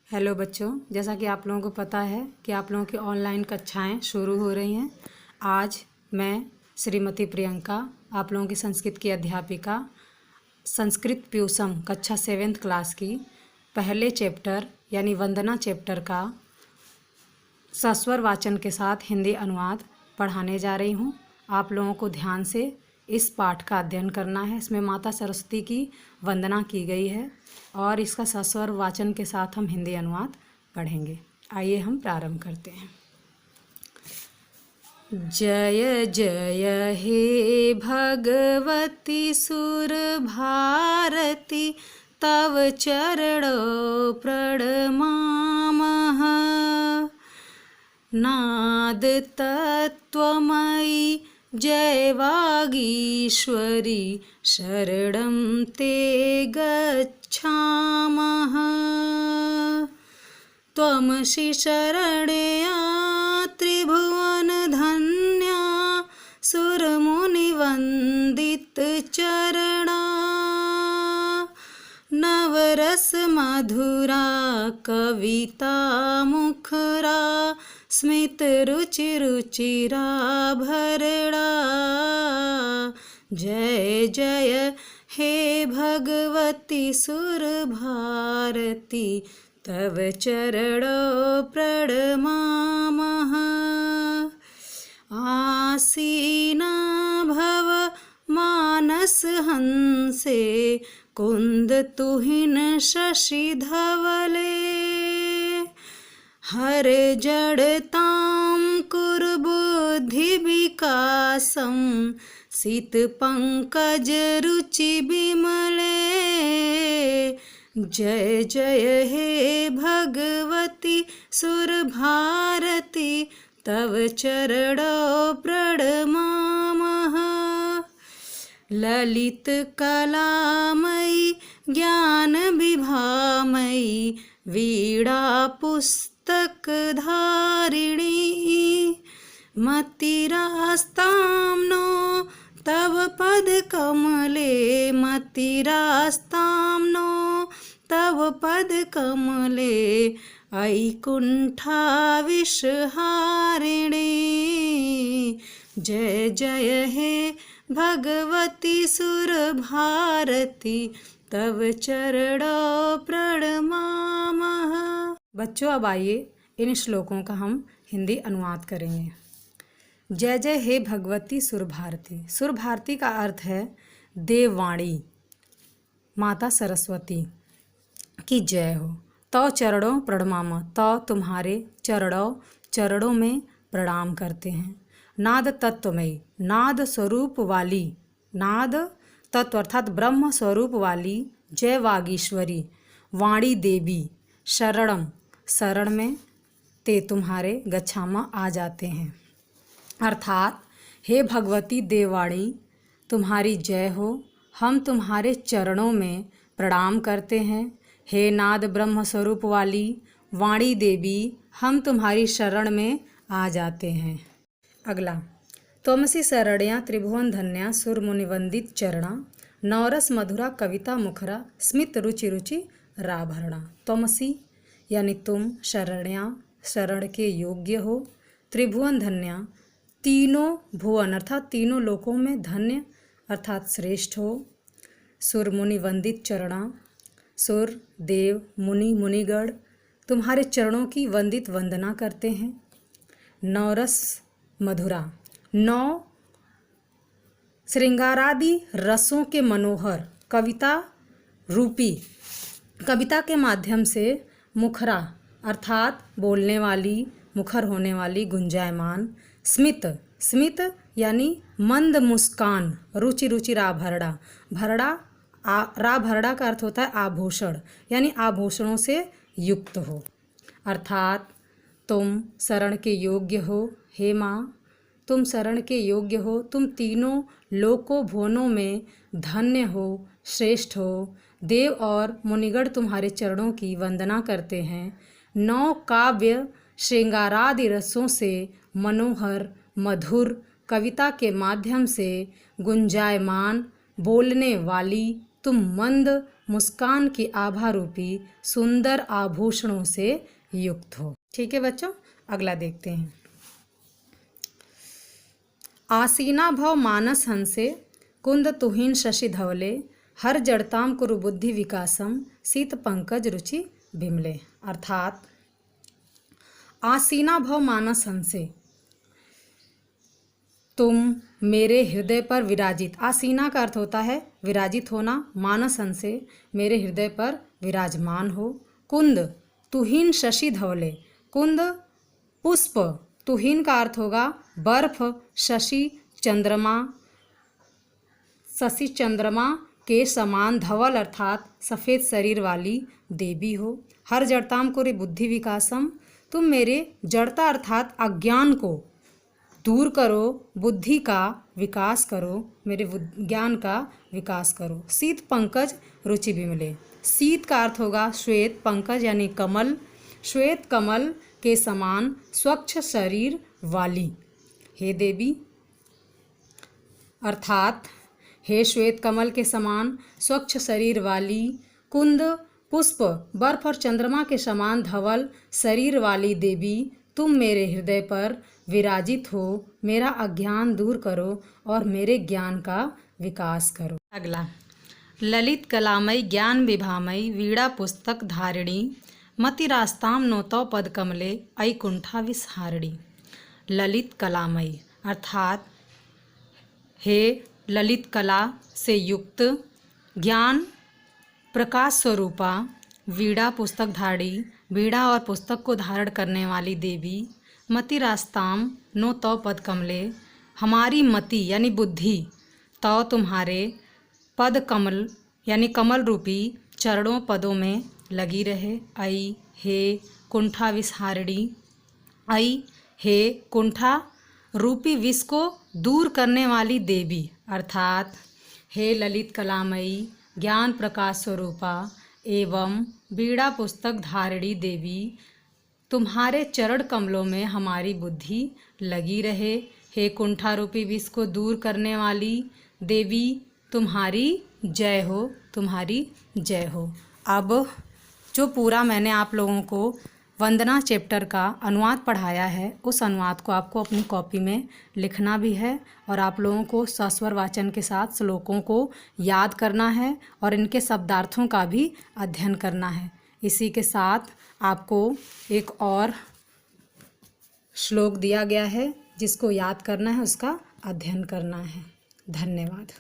Hello बच्चों, जैसा कि आप लोगों को पता है कि आप लोगों की ऑनलाइन कक्षाएं शुरू हो रही हैं। आज मैं श्रीमती प्रियंका, आप लोगों की संस्कृत की अध्यापिका, संस्कृत प्यूसम कक्षा 7th क्लास की पहले चैप्टर यानी वंदना चैप्टर का सस्वर वाचन के साथ हिंदी अनुवाद पढ़ाने जा रही हूँ। आप लोगों को ध्यान से इस पाठ का अध्ययन करना है। इसमें माता सरस्वती की वंदना की गई है और इसका सस्वर वाचन के साथ हम हिंदी अनुवाद पढ़ेंगे। आइए हम प्रारंभ करते हैं। जय जय हे भगवती सुर भारती, तव चरणों प्रणमामः। नाद तत्त्वमयी जय वागीश्वरी, शरणं ते गच्छामः। त्वमसि शरण्या त्रिभुवनधन्या, सुरमुनिवन्दितचरणा। नवरस मधुरा कविता मुखरा, स्मित रुचि रुचिरा भरड़ा। जय जय हे भगवती सुर भारती, तव चरणों प्रणमामः। आसीना भव मानस हंसे, कुंद तुहिन शशि धवले। हर जड़तां कुरु बुद्धि विकासं, सित पंकज रुचि विमले। जय जय हे भगवती सुर भारती, तव चरणों प्रणमामः। ललित कलामयी ज्ञान विभामयी, वीणा पुस्तक धारिणी। मतिरास्तां नो तव पद कमले, मतिरास्तां नो तव पद कमले। ऐकुण्ठाविषहारिणी। जय जय हे भगवती सुर भारती, तव चरणों प्रणमामः। बच्चों, अब आइए इन श्लोकों का हम हिंदी अनुवाद करेंगे। जय जय हे भगवती सुर भारती। सुर भारती का अर्थ है देववाणी, माता सरस्वती की जय हो। तो चरणों प्रणमाम, तो तुम्हारे चरणों में प्रणाम करते हैं। नाद तत्वमयी, नाद स्वरूप वाली, नाद तत्व अर्थात ब्रह्म स्वरूप वाली जय वागीश्वरी, वाणी देवी। शरणम, शरण में, ते तुम्हारे, गच्छामा आ जाते हैं। अर्थात हे भगवती देववाणी, तुम्हारी जय हो। हम तुम्हारे चरणों में प्रणाम करते हैं। हे नाद ब्रह्म स्वरूप वाली वाणी देवी, हम तुम्हारी शरण में आ जाते हैं। अगला, त्वमसि शरण्या त्रिभुवन धन्या, सुर मुनिवंदित चरणा। नवरस मधुरा कविता मुखरा, स्मित रुचि रुचि राभरणा। त्वमसि यानी तुम, शरण्या शरण के योग्य हो, त्रिभुवन धन्या तीनों भुवन अर्थात तीनों लोकों में धन्य अर्थात श्रेष्ठ हो। सुर मुनि वंदित चरणा, सुर देव मुनि मुनिगण तुम्हारे चरणों की वंदित वंदना करते हैं। नवरस मधुरा, नौ श्रृंगारादि रसों के मनोहर कविता रूपी, कविता के माध्यम से मुखरा अर्थात बोलने वाली, मुखर होने वाली, गुंजायमान। स्मित, स्मित यानी मंद मुस्कान। रुचि रुचि राभरड़ा, भरड़ा राभरड़ा का अर्थ होता है आभूषण, यानी आभूषणों से युक्त हो। अर्थात तुम शरण के योग्य हो। हे माँ, तुम शरण के योग्य हो, तुम तीनों लोकों भुवनों में धन्य हो, श्रेष्ठ हो। देव और मुनिगण तुम्हारे चरणों की वंदना करते हैं। नौ काव्य श्रृंगारादि रसों से मनोहर मधुर कविता के माध्यम से गुंजायमान बोलने वाली तुम मंद मुस्कान की आभा रूपी सुंदर आभूषणों से युक्त हो। ठीक है बच्चों, अगला देखते हैं। आसीना भव मानस हंसे कुंद तुहिन शशि धवले हर जड़ताम कुरु बुद्धि विकासम शीत पंकज रुचि बिमले। अर्थात आसीना भव मानस हंसे, तुम मेरे हृदय पर विराजित। आसीना का अर्थ होता है विराजित होना। मानस हंसे, मेरे हृदय पर विराजमान हो। कुंद तुहिन शशि धवले, कुंद पुष्प, तुहिन का अर्थ होगा बर्फ, शशि चंद्रमा, शशि चंद्रमा के समान, धवल अर्थात सफ़ेद शरीर वाली देवी हो। हर जड़ताम कुरु बुद्धि विकासम, तुम मेरे जड़ता अर्थात अज्ञान को दूर करो, बुद्धि का विकास करो, मेरे ज्ञान का विकास करो। शीत पंकज रुचि बिमले, शीत का अर्थ होगा श्वेत, पंकज यानी कमल, श्वेत कमल के समान स्वच्छ शरीर वाली हे देवी, अर्थात हे श्वेत कमल के समान स्वच्छ शरीर वाली, कुंद पुष्प, बर्फ और चंद्रमा के समान धवल शरीर वाली देवी, तुम मेरे हृदय पर विराजित हो, मेरा अज्ञान दूर करो और मेरे ज्ञान का विकास करो। अगला, ललित कलामयी ज्ञान विभामयी वीणा पुस्तक धारिणी मतिरास्ताम नोतौ पद कमले ऐकुंठा विसहारिणी। ललित कलामयी अर्थात हे ललित कला से युक्त, ज्ञान प्रकाश स्वरूपा, वीणा पुस्तक धारी, वीणा और पुस्तक को धारण करने वाली देवी, मति रास्ताम नो तौ पद कमले, हमारी मति यानी बुद्धि, तौ तुम्हारे, पद कमल यानी कमल रूपी चरणों पदों में लगी रहे। आई हे कुंठा विसहारिणी, आई हे कुंठा रूपी विष को दूर करने वाली देवी, अर्थात हे ललित कलामयी ज्ञान प्रकाश स्वरूपा एवं वीणा पुस्तक धारिणी देवी, तुम्हारे चरण कमलों में हमारी बुद्धि लगी रहे। हे कुंठा रूपी विष को दूर करने वाली देवी, तुम्हारी जय हो, तुम्हारी जय हो। अब जो पूरा मैंने आप लोगों को वंदना चैप्टर का अनुवाद पढ़ाया है, उस अनुवाद को आपको अपनी कॉपी में लिखना भी है और आप लोगों को सस्वर वाचन के साथ श्लोकों को याद करना है और इनके शब्दार्थों का भी अध्ययन करना है। इसी के साथ आपको एक और श्लोक दिया गया है जिसको याद करना है, उसका अध्ययन करना है। धन्यवाद।